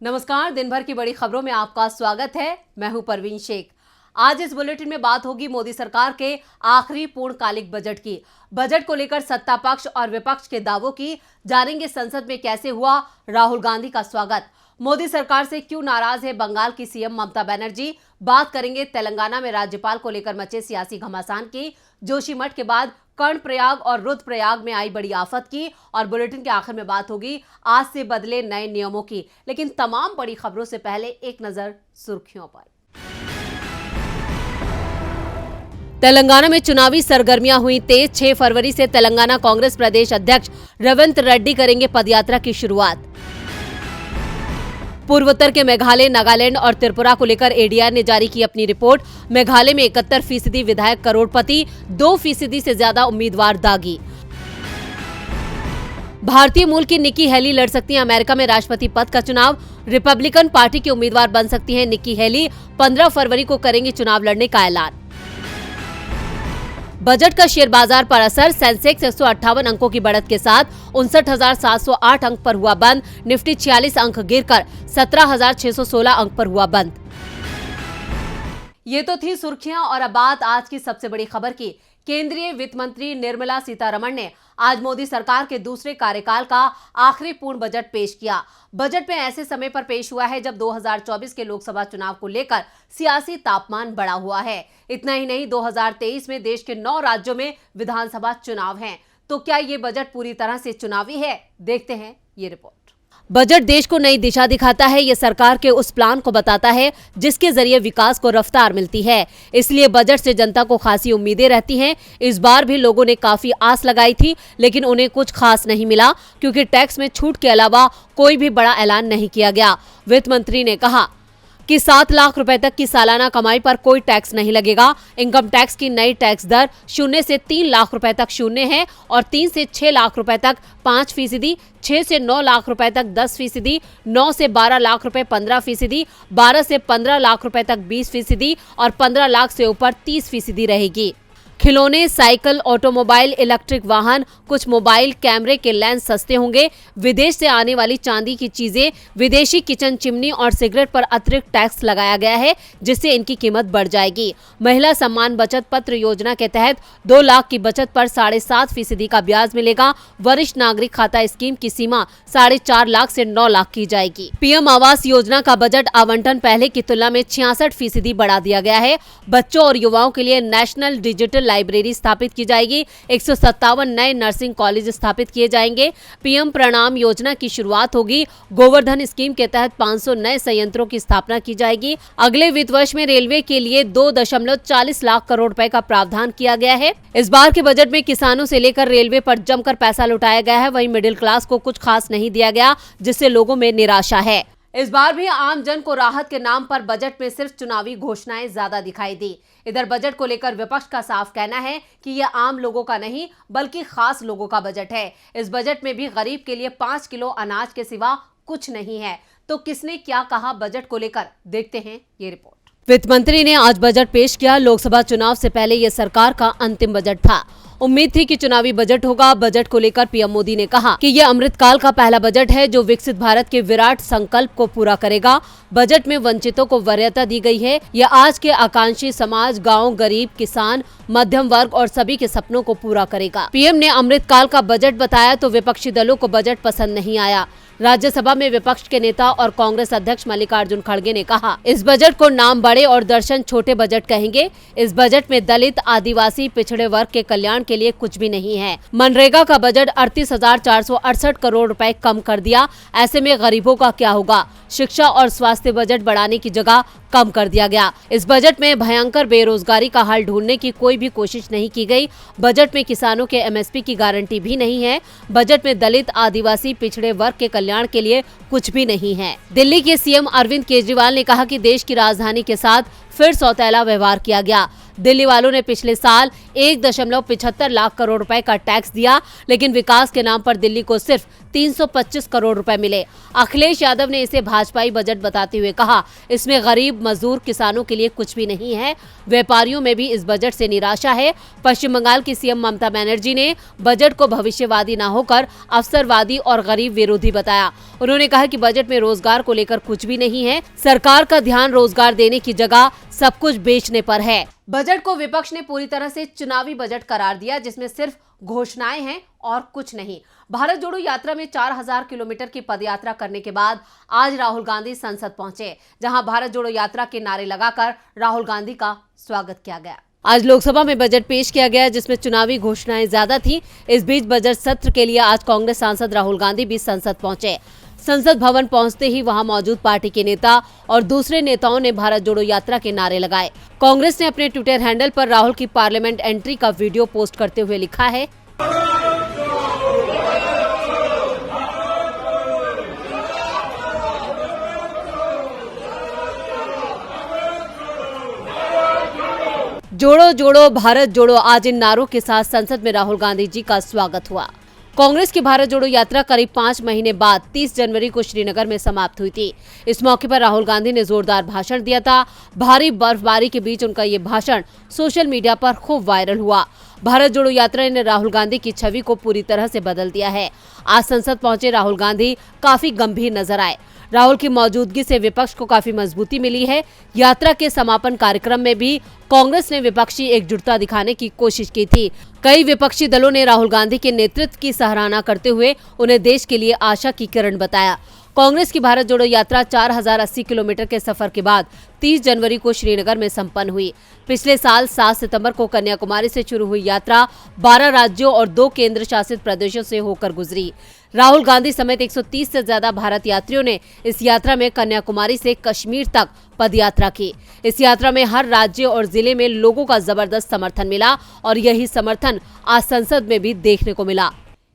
नमस्कार, दिन भर की बड़ी खबरों में आपका स्वागत है। मैं हूं परवीन शेख। आज इस बुलेटिन में बात होगी मोदी सरकार के आखिरी पूर्णकालिक बजट की। बजट को लेकर सत्ता पक्ष और विपक्ष के दावों की जानेंगे। संसद में कैसे हुआ राहुल गांधी का स्वागत, मोदी सरकार से क्यों नाराज है बंगाल की सीएम ममता बनर्जी। बात करेंगे तेलंगाना में राज्यपाल को लेकर मचे सियासी घमासान की। जोशीमठ के बाद कर्णप्रयाग और रुद्रप्रयाग में आई बड़ी आफत की। और बुलेटिन के आखिर में बात होगी आज से बदले नए नियमों की। लेकिन तमाम बड़ी खबरों से पहले एक नजर सुर्खियों पर। तेलंगाना में चुनावी सरगर्मियां हुई तेज। 6 फरवरी से तेलंगाना कांग्रेस प्रदेश अध्यक्ष रेवंत रेड्डी करेंगे पदयात्रा की शुरुआत। पूर्वोत्तर के मेघालय, नागालैंड और त्रिपुरा को लेकर एडीआर ने जारी की अपनी रिपोर्ट। मेघालय में 71% विधायक करोड़पति, 2% से ज्यादा उम्मीदवार दागी। भारतीय मूल की निक्की हेली लड़ सकती हैं अमेरिका में राष्ट्रपति पद का चुनाव। रिपब्लिकन पार्टी के उम्मीदवार बन सकती हैं निक्की हेली। 15 फरवरी को करेंगे चुनाव लड़ने का ऐलान। बजट का शेयर बाजार पर असर। सेंसेक्स 158 अंकों की बढ़त के साथ 59,708 अंक पर हुआ बंद। निफ्टी 46 अंक गिरकर 17,616 अंक पर हुआ बंद। ये तो थी सुर्खियां और अब बात आज की सबसे बड़ी खबर की। केंद्रीय वित्त मंत्री निर्मला सीतारमण ने आज मोदी सरकार के दूसरे कार्यकाल का आखिरी पूर्ण बजट पेश किया। बजट में ऐसे समय पर पेश हुआ है जब 2024 के लोकसभा चुनाव को लेकर सियासी तापमान बढ़ा हुआ है। इतना ही नहीं, 2023 में देश के 9 राज्यों में विधानसभा चुनाव हैं। तो क्या ये बजट पूरी तरह से चुनावी है? देखते हैं ये रिपोर्ट। बजट देश को नई दिशा दिखाता है। ये सरकार के उस प्लान को बताता है जिसके जरिए विकास को रफ्तार मिलती है। इसलिए बजट से जनता को खासी उम्मीदें रहती हैं। इस बार भी लोगों ने काफी आस लगाई थी, लेकिन उन्हें कुछ खास नहीं मिला क्योंकि टैक्स में छूट के अलावा कोई भी बड़ा ऐलान नहीं किया गया। वित्त मंत्री ने कहा कि 7 लाख रुपए तक की सालाना कमाई पर कोई टैक्स नहीं लगेगा। इनकम टैक्स की नई टैक्स दर 0 से 3 लाख रुपए तक 0 है और 3 से 6 लाख रुपए तक 5%, 6 से 9 लाख रुपए तक 10%, 9 से 12 लाख रुपए 15%, 12 से 15 लाख रुपए तक 20% और 15 लाख से ऊपर 30% रहेगी। खिलौने, साइकिल, ऑटोमोबाइल, इलेक्ट्रिक वाहन, कुछ मोबाइल कैमरे के लेंस सस्ते होंगे। विदेश से आने वाली चांदी की चीजें, विदेशी किचन चिमनी और सिगरेट पर अतिरिक्त टैक्स लगाया गया है, जिससे इनकी कीमत बढ़ जाएगी। महिला सम्मान बचत पत्र योजना के तहत 2 लाख की बचत पर 7.5% का ब्याज मिलेगा। वरिष्ठ नागरिक खाता स्कीम की सीमा 4.5 लाख से 9 लाख की जाएगी। पीएम आवास योजना का बजट आवंटन पहले की तुलना में 66% बढ़ा दिया गया है। बच्चों और युवाओं के लिए नेशनल डिजिटल लाइब्रेरी स्थापित की जाएगी। 157 नए नर्सिंग कॉलेज स्थापित किए जाएंगे। पीएम प्रणाम योजना की शुरुआत होगी। गोवर्धन स्कीम के तहत 500 नए संयंत्रों की स्थापना की जाएगी। अगले वित्त वर्ष में रेलवे के लिए 2.40 लाख करोड़ रुपए का प्रावधान किया गया है। इस बार के बजट में किसानों से लेकर रेलवे पर जमकर पैसा लुटाया गया है। वहीं मिडिल क्लास को कुछ खास नहीं दिया गया, जिससे लोगों में निराशा है। इस बार भी आम जन को राहत के नाम पर बजट में सिर्फ चुनावी घोषणाएं ज्यादा दिखाई दी। इधर बजट को लेकर विपक्ष का साफ कहना है कि यह आम लोगों का नहीं बल्कि खास लोगों का बजट है। इस बजट में भी गरीब के लिए 5 किलो अनाज के सिवा कुछ नहीं है। तो किसने क्या कहा बजट को लेकर, देखते हैं ये रिपोर्ट। वित्त मंत्री ने आज बजट पेश किया। लोकसभा चुनाव से पहले यह सरकार का अंतिम बजट था। उम्मीद थी कि चुनावी बजट होगा। बजट को लेकर पीएम मोदी ने कहा कि यह अमृतकाल का पहला बजट है जो विकसित भारत के विराट संकल्प को पूरा करेगा। बजट में वंचितों को वरीयता दी गई है। यह आज के आकांक्षी समाज, गांव, गरीब, किसान, मध्यम वर्ग और सभी के सपनों को पूरा करेगा। पीएम ने अमृतकाल का बजट बताया तो विपक्षी दलों को बजट पसंद नहीं आया। राज्यसभा में विपक्ष के नेता और कांग्रेस अध्यक्ष मल्लिकार्जुन खड़गे ने कहा, इस बजट को नाम बड़े और दर्शन छोटे बजट कहेंगे। इस बजट में दलित, आदिवासी, पिछड़े वर्ग के कल्याण के लिए कुछ भी नहीं है। मनरेगा का बजट 38,468 करोड़ रुपए कम कर दिया। ऐसे में गरीबों का क्या होगा? शिक्षा और स्वास्थ्य बजट बढ़ाने की जगह कम कर दिया गया। इस बजट में भयंकर बेरोजगारी का हल ढूंढने की कोई भी कोशिश नहीं की गई। बजट में किसानों के एमएसपी की गारंटी भी नहीं है। बजट में दलित, आदिवासी, पिछड़े वर्ग के कल्याण के लिए कुछ भी नहीं है। दिल्ली के सीएम अरविंद केजरीवाल ने कहा कि देश की राजधानी के साथ फिर सौतेला व्यवहार किया गया। दिल्ली वालों ने पिछले साल 1.75 लाख करोड़ रुपए का टैक्स दिया, लेकिन विकास के नाम पर दिल्ली को सिर्फ 325 करोड़ रुपए मिले। अखिलेश यादव ने इसे भाजपाई बजट बताते हुए कहा, इसमें गरीब, मजदूर, किसानों के लिए कुछ भी नहीं है। व्यापारियों में भी इस बजट से निराशा है। पश्चिम बंगाल की सीएम ममता बनर्जी ने बजट को भविष्यवादी न होकर अवसरवादी और गरीब विरोधी बताया। उन्होंने कहा कि बजट में रोजगार को लेकर कुछ भी नहीं है। सरकार का ध्यान रोजगार देने की जगह सब कुछ बेचने पर है। बजट को विपक्ष ने पूरी तरह से चुनावी बजट करार दिया, जिसमें सिर्फ घोषणाएं हैं और कुछ नहीं। भारत जोड़ो यात्रा में 4000 किलोमीटर की पदयात्रा करने के बाद आज राहुल गांधी संसद पहुंचे, जहां भारत जोड़ो यात्रा के नारे लगाकर राहुल गांधी का स्वागत किया गया। आज लोकसभा में बजट पेश किया गया, जिसमें चुनावी घोषणाएं ज्यादा थी। इस बीच बजट सत्र के लिए आज कांग्रेस सांसद राहुल गांधी भी संसद पहुंचे। संसद भवन पहुंचते ही वहां मौजूद पार्टी के नेता और दूसरे नेताओं ने भारत जोड़ो यात्रा के नारे लगाए। कांग्रेस ने अपने ट्विटर हैंडल पर राहुल की पार्लियामेंट एंट्री का वीडियो पोस्ट करते हुए लिखा है, जोड़ो जोड़ो भारत जोड़ो। आज इन नारों के साथ संसद में राहुल गांधी जी का स्वागत हुआ। कांग्रेस की भारत जोड़ो यात्रा करीब 5 महीने बाद 30 जनवरी को श्रीनगर में समाप्त हुई थी। इस मौके पर राहुल गांधी ने जोरदार भाषण दिया था। भारी बर्फबारी के बीच उनका ये भाषण सोशल मीडिया पर खूब वायरल हुआ। भारत जोड़ो यात्रा ने राहुल गांधी की छवि को पूरी तरह से बदल दिया है। आज संसद पहुंचे राहुल गांधी काफी गंभीर नजर आए। राहुल की मौजूदगी से विपक्ष को काफी मजबूती मिली है। यात्रा के समापन कार्यक्रम में भी कांग्रेस ने विपक्षी एकजुटता दिखाने की कोशिश की थी। कई विपक्षी दलों ने राहुल गांधी के नेतृत्व की सराहना करते हुए उन्हें देश के लिए आशा की किरण बताया। कांग्रेस की भारत जोड़ो यात्रा 4080 किलोमीटर के सफर के बाद 30 जनवरी को श्रीनगर में संपन्न हुई। पिछले साल 7 सितंबर को कन्याकुमारी से शुरू हुई यात्रा 12 राज्यों और 2 केंद्र शासित प्रदेशों से होकर गुजरी। राहुल गांधी समेत 130 से ज्यादा भारत यात्रियों ने इस यात्रा में कन्याकुमारी से कश्मीर तक पदयात्रा की। इस यात्रा में हर राज्य और जिले में लोगों का जबरदस्त समर्थन मिला और यही समर्थन आज संसद में भी देखने को मिला।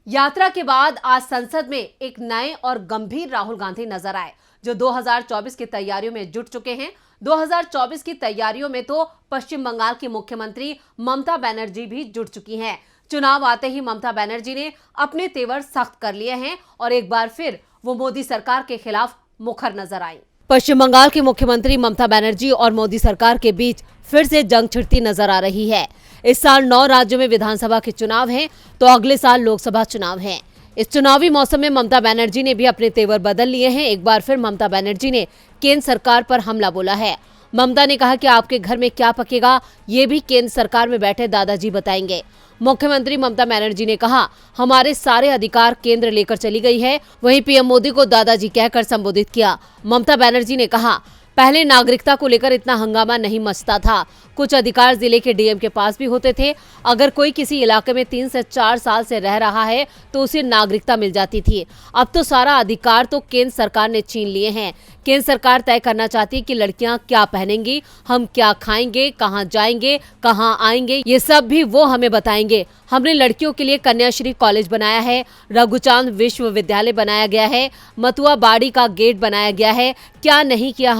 यात्रा के बाद आज संसद में एक नए और गंभीर राहुल गांधी नजर आए, जो 2024 की तैयारियों में जुट चुके हैं। 2024 की तैयारियों में तो पश्चिम बंगाल की मुख्यमंत्री ममता बनर्जी भी जुट चुकी हैं। चुनाव आते ही ममता बनर्जी ने अपने तेवर सख्त कर लिए हैं और एक बार फिर वो मोदी सरकार के खिलाफ मुखर नजर आई। पश्चिम बंगाल के मुख्यमंत्री ममता बनर्जी और मोदी सरकार के बीच फिर से जंग छिड़ती नजर आ रही है। इस साल 9 राज्यों में विधानसभा के चुनाव हैं, तो अगले साल लोकसभा चुनाव हैं। इस चुनावी मौसम में ममता बनर्जी ने भी अपने तेवर बदल लिए हैं। एक बार फिर ममता बनर्जी ने केंद्र सरकार पर हमला बोला है। ममता ने कहा कि आपके घर में क्या पकेगा, ये भी केंद्र सरकार में बैठे दादाजी बताएंगे। मुख्यमंत्री ममता बनर्जी ने कहा, हमारे सारे अधिकार केंद्र लेकर चली गई है। वहीं पीएम मोदी को दादाजी कहकर संबोधित किया। ममता बनर्जी ने कहा, पहले नागरिकता को लेकर इतना हंगामा नहीं मचता था। कुछ अधिकार जिले के डीएम के पास भी होते थे। अगर कोई किसी इलाके में 3 से 4 साल से रह रहा है तो उसे नागरिकता मिल जाती थी। अब तो सारा अधिकार तो केंद्र सरकार ने छीन लिए हैं। केंद्र सरकार तय करना चाहती है कि लड़कियां क्या पहनेंगी, हम क्या खाएंगे, कहां जाएंगे, कहां आएंगे, ये सब भी वो हमें बताएंगे। हमने लड़कियों के लिए कन्याश्री कॉलेज बनाया है, रघुचांद विश्वविद्यालय बनाया गया है, मथुआ बाड़ी का गेट बनाया गया है। क्या नहीं किया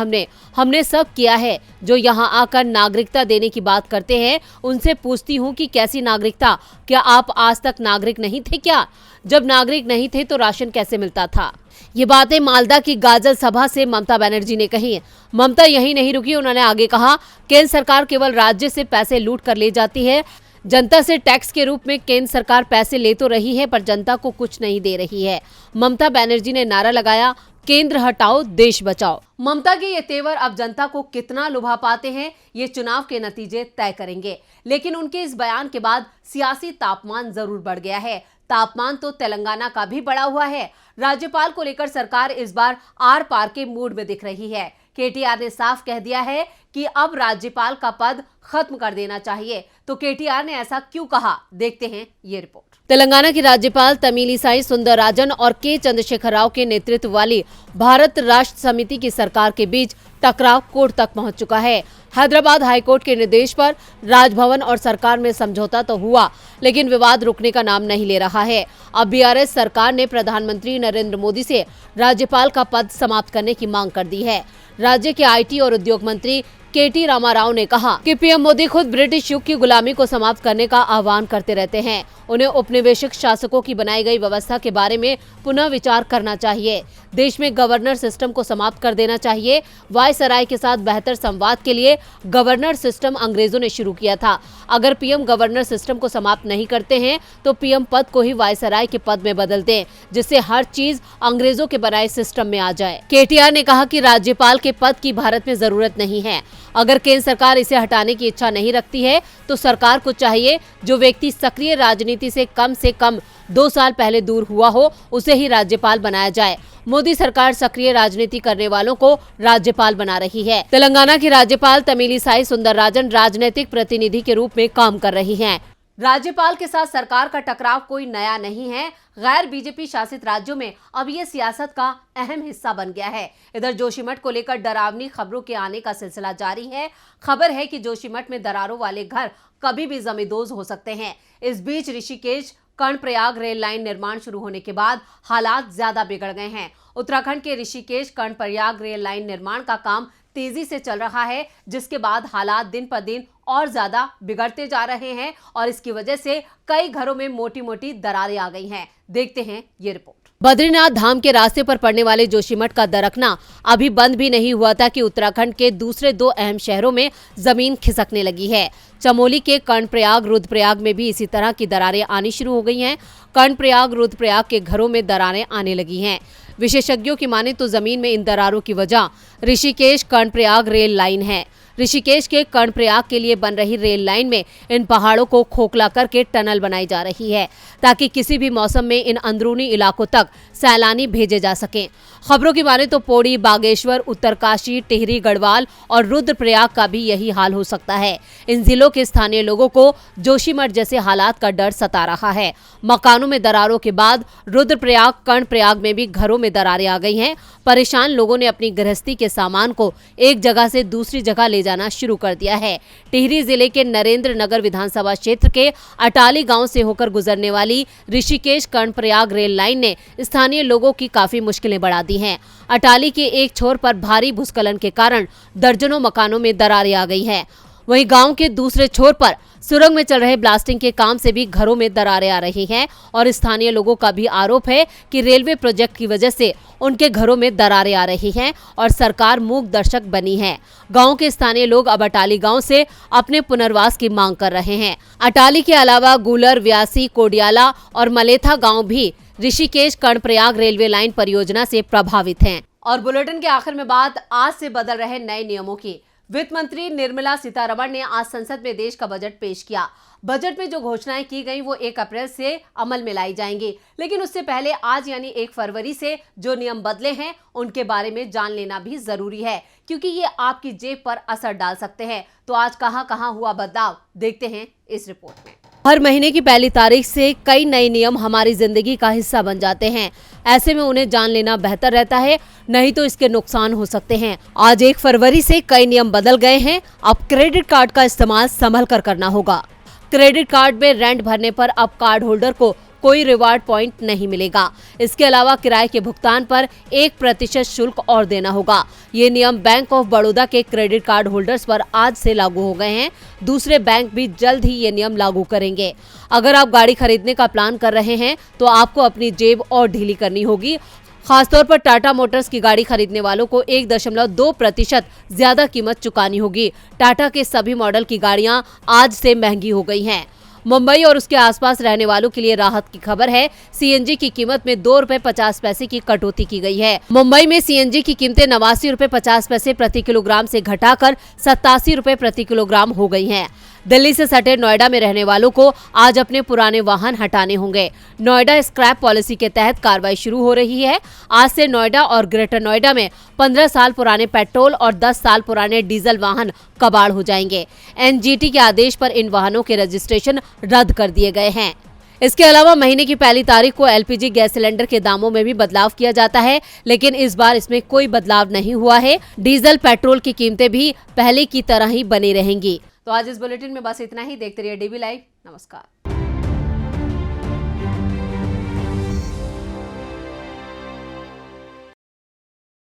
हमने सब किया है। जो यहाँ आकर नागरिकता देने की बात करते हैं, उनसे पूछती हूँ कि कैसी नागरिकता? क्या आप आज तक नागरिक नहीं थे क्या? जब नागरिक नहीं थे तो राशन कैसे मिलता था? ये बातें मालदा की गाजल सभा से ममता बनर्जी ने कही। ममता यही नहीं रुकी, उन्होंने आगे कहा, केंद्र सरकार केवल राज्य से पैसे लूट कर ले जाती है। जनता से टैक्स के रूप में केंद्र सरकार पैसे ले तो रही है, पर जनता को कुछ नहीं दे रही है। ममता बनर्जी ने नारा लगाया, केंद्र हटाओ देश बचाओ। ममता के ये तेवर अब जनता को कितना लुभा पाते हैं, ये चुनाव के नतीजे तय करेंगे। लेकिन उनके इस बयान के बाद सियासी तापमान जरूर बढ़ गया है। तापमान तो तेलंगाना का भी बढ़ा हुआ है। राज्यपाल को लेकर सरकार इस बार आर पार के मूड में दिख रही है। केटीआर ने साफ कह दिया है कि अब राज्यपाल का पद खत्म कर देना चाहिए। तो केटीआर ने ऐसा क्यों कहा, देखते हैं ये रिपोर्ट। तेलंगाना की राज्यपाल तमिलिसाई सुंदरराजन और के चंद्रशेखर राव के नेतृत्व वाली भारत राष्ट्र समिति की सरकार के बीच टकराव कोर्ट तक पहुंच चुका है। हैदराबाद हाईकोर्ट के निर्देश पर राजभवन और सरकार में समझौता तो हुआ, लेकिन विवाद रुकने का नाम नहीं ले रहा है। अब बीआरएस सरकार ने प्रधानमंत्री नरेंद्र मोदी से राज्यपाल का पद समाप्त करने की मांग कर दी है। राज्य के आईटी और उद्योग मंत्री केटी रामाराव ने कहा कि पीएम मोदी खुद ब्रिटिश युग की गुलामी को समाप्त करने का आह्वान करते रहते हैं। उन्हें उपनिवेशिक शासकों की बनाई गई व्यवस्था के बारे में पुनः विचार करना चाहिए। देश में गवर्नर सिस्टम को समाप्त कर देना चाहिए। वायसराय के साथ बेहतर संवाद के लिए गवर्नर सिस्टम अंग्रेजों ने शुरू किया था। अगर पीएम गवर्नर सिस्टम को समाप्त नहीं करते हैं तो पीएम पद को ही वायसराय के पद में बदल दें, जिससे हर चीज अंग्रेजों के बनाए सिस्टम में आ जाए। केटीआर ने कहा कि राज्यपाल के पद की भारत में जरूरत नहीं है। अगर केंद्र सरकार इसे हटाने की इच्छा नहीं रखती है तो सरकार को चाहिए जो व्यक्ति सक्रिय राजनीति से कम 2 साल पहले दूर हुआ हो उसे ही राज्यपाल बनाया जाए। मोदी सरकार सक्रिय राजनीति करने वालों को राज्यपाल बना रही है। तेलंगाना की राज्यपाल तमिलिसाई सुंदरराजन राजनीतिक प्रतिनिधि के रूप में काम कर रही हैं। राज्यपाल के साथ सरकार का टकराव कोई नया नहीं है। गैर बीजेपी शासित राज्यों में अब ये सियासत का अहम हिस्सा बन गया है। इधर जोशीमठ को लेकर डरावनी खबरों के आने का सिलसिला जारी है। खबर है कि जोशीमठ में दरारों वाले घर कभी भी जमींदोज हो सकते हैं। इस बीच ऋषिकेश कर्णप्रयाग रेल लाइन निर्माण शुरू होने के बाद हालात ज्यादा बिगड़ गए हैं। उत्तराखंड के ऋषिकेश कर्णप्रयाग रेल लाइन निर्माण का काम तेजी से चल रहा है, जिसके बाद हालात दिन पर दिन और ज्यादा बिगड़ते जा रहे हैं और इसकी वजह से कई घरों में मोटी मोटी दरारें आ गई हैं। देखते हैं ये रिपोर्ट। बद्रीनाथ धाम के रास्ते पर पड़ने वाले जोशीमठ का दरकना अभी बंद भी नहीं हुआ था कि उत्तराखंड के दूसरे 2 अहम शहरों में जमीन खिसकने लगी है। चमोली के कर्णप्रयाग रुद्रप्रयाग में भी इसी तरह की दरारें आनी शुरू हो गई हैं। कर्णप्रयाग रुद्रप्रयाग के घरों में दरारें आने लगी हैं। विशेषज्ञों की माने तो जमीन में इन दरारों की वजह ऋषिकेश कर्णप्रयाग रेल लाइन है। ऋषिकेश के कर्णप्रयाग के लिए बन रही रेल लाइन में इन पहाड़ों को खोखला करके टनल बनाई जा रही है ताकि किसी भी मौसम में इन अंदरूनी इलाकों तक सैलानी भेजे जा सकें। खबरों की माने तो पौड़ी, बागेश्वर, उत्तरकाशी, टिहरी, गढ़वाल और रुद्रप्रयाग का भी यही हाल हो सकता है। इन जिलों के स्थानीय लोगों को जोशीमठ जैसे हालात का डर सता रहा है। मकानों में दरारों के बाद रुद्रप्रयाग, कर्णप्रयाग में भी घरों में दरारें आ गई हैं। परेशान लोगों ने अपनी गृहस्थी के सामान को एक जगह से दूसरी जगह ले जाना शुरू कर दिया है। टिहरी जिले के नरेंद्र नगर विधानसभा क्षेत्र के अटाली गांव से होकर गुजरने वाली ऋषिकेश कर्णप्रयाग रेल लाइन ने स्थानीय लोगों की काफी मुश्किलें बढ़ा दी हैं। अटाली के एक छोर पर भारी भूस्खलन के कारण दर्जनों मकानों में दरारें आ गई हैं। वहीं गांव के दूसरे छोर पर सुरंग में चल रहे ब्लास्टिंग के काम से भी घरों में दरारें आ रही हैं और स्थानीय लोगों का भी आरोप है कि रेलवे प्रोजेक्ट की वजह से उनके घरों में दरारें आ रही हैं और सरकार मूक दर्शक बनी है। गांव के स्थानीय लोग अब अटाली गांव से अपने पुनर्वास की मांग कर रहे हैं। अटाली के अलावा गुलर, व्यासी, कोडियाला और मलेथा गाँव भी ऋषिकेश कर्णप्रयाग रेलवे लाइन परियोजना से प्रभावित हैं। और बुलेटिन के आखिर में बात आज से बदल रहे नए नियमों की। वित्त मंत्री निर्मला सीतारमण ने आज संसद में देश का बजट पेश किया। बजट में जो घोषणाएं की गई वो 1 अप्रैल से अमल में लाई जाएंगी, लेकिन उससे पहले आज यानी 1 फरवरी से जो नियम बदले हैं उनके बारे में जान लेना भी जरूरी है, क्योंकि ये आपकी जेब पर असर डाल सकते हैं। तो आज कहां हुआ बदलाव, देखते हैं इस रिपोर्ट में। हर महीने की पहली तारीख से कई नए नियम हमारी जिंदगी का हिस्सा बन जाते हैं। ऐसे में उन्हें जान लेना बेहतर रहता है, नहीं तो इसके नुकसान हो सकते हैं। आज 1 फरवरी से कई नियम बदल गए हैं। अब क्रेडिट कार्ड का इस्तेमाल संभल कर करना होगा। क्रेडिट कार्ड में रेंट भरने पर अब कार्ड होल्डर को कोई रिवार्ड पॉइंट नहीं मिलेगा। इसके अलावा किराए के भुगतान पर 1% शुल्क और देना होगा। ये नियम बैंक ऑफ बड़ौदा के क्रेडिट कार्ड होल्डर्स पर आज से लागू हो गए हैं। दूसरे बैंक भी जल्द ही ये नियम लागू करेंगे। अगर आप गाड़ी खरीदने का प्लान कर रहे हैं तो आपको अपनी जेब और ढीली करनी होगी। खासतौर पर टाटा मोटर्स की गाड़ी खरीदने वालों को 1.2% ज्यादा कीमत चुकानी होगी। टाटा के सभी मॉडल की गाड़ियां आज से महंगी हो गई हैं। मुंबई और उसके आसपास रहने वालों के लिए राहत की खबर है। सीएनजी की कीमत में 2 रुपए 50 पैसे की कटौती की गई है। मुंबई में सीएनजी की कीमतें 89 रुपए 50 पैसे प्रति किलोग्राम से घटाकर 87 रुपए प्रति किलोग्राम हो गई हैं। दिल्ली से सटे नोएडा में रहने वालों को आज अपने पुराने वाहन हटाने होंगे। नोएडा स्क्रैप पॉलिसी के तहत कार्रवाई शुरू हो रही है। आज से नोएडा और ग्रेटर नोएडा में 15 साल पुराने पेट्रोल और 10 साल पुराने डीजल वाहन कबाड़ हो जाएंगे। एनजीटी के आदेश पर इन वाहनों के रजिस्ट्रेशन रद्द कर दिए गए हैं। इसके अलावा महीने की पहली तारीख को एलपीजी गैस सिलेंडर के दामों में भी बदलाव किया जाता है, लेकिन इस बार इसमें कोई बदलाव नहीं हुआ है। डीजल, पेट्रोल की कीमतें भी पहले की तरह ही बनी रहेंगी। तो आज इस बुलेटिन में बस इतना ही। देखते रहिए डीबी लाइव। नमस्कार।